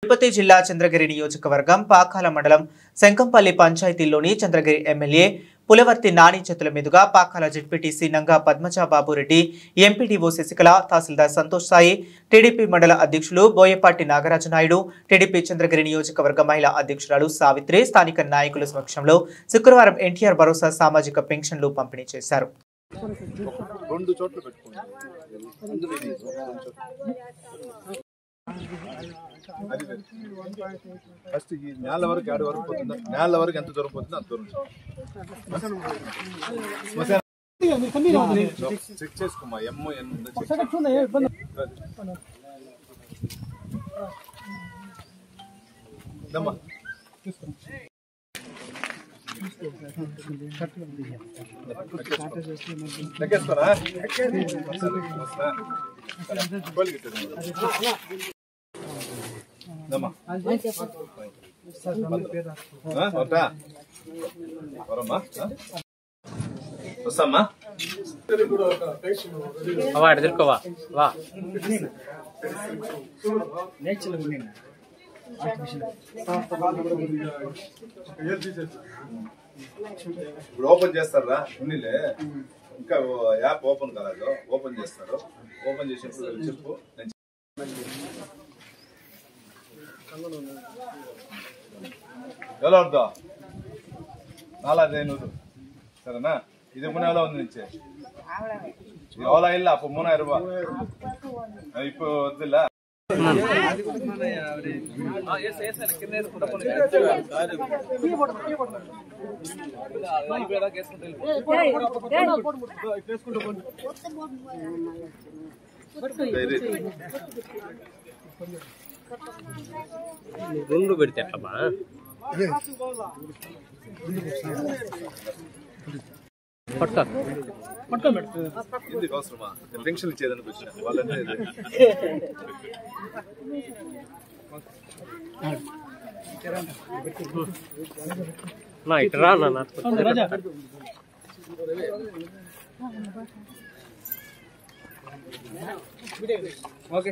తిరుపతి జిల్లా చంద్రగిరి నియోజకవర్గం పాకాల మండలం శంకంపల్లి పంచాయతీలోని చంద్రగిరి ఎమ్మెల్యే పులవర్తి నాని చేతుల మీదుగా పాకాల జెడ్పీటీసీ నంగా పద్మజాబాబు రెడ్డి, ఎంపీడీఓ శశికళ, తహసీల్దార్ సంతోష్ సాయి, టీడీపీ మండల అధ్యక్షులు బోయపాటి నాగరాజు నాయుడు, టీడీపీ చంద్రగిరి నియోజకవర్గ మహిళా అధ్యక్షురాలు సావిత్రి, స్థానిక నాయకుల సమక్షంలో శుక్రవారం ఎన్టీఆర్ భరోసా సామాజిక పెన్షన్లు పంపిణీ చేశారు. ఫస్ట్ ఈ నేల వరకు ఆడి వరకు పోతుందా, నేల వరకు ఎంత దూరం పోతుందో అంత దూరం చెక్ చేసుకోమా. ఎమ్మో ఎందమ్మా లెక్కేస్తారా? వస్తామ్మా. ఇప్పుడు ఓపెన్ చేస్తారా? ఉన్నిలే ఇంకా యాప్ ఓపెన్ కాలేదు, ఓపెన్ చేస్తారు. ఓపెన్ చేసినప్పుడు చెప్పు. ఎలా ఉందా? 4500 సరేనా? ఇది మునేలా ఉంది నుంచి எவ்வளோ இல்ல அப்போ 3000 ரூபாய் இப்போ வதில்ல గుండు పెడితే అమ్మా పట్ట ఎందుకు అవసరమా? టెన్షన్ ఇచ్చేదానికి వచ్చిన వాళ్ళంటే నా ఇటు రా నా ఓకే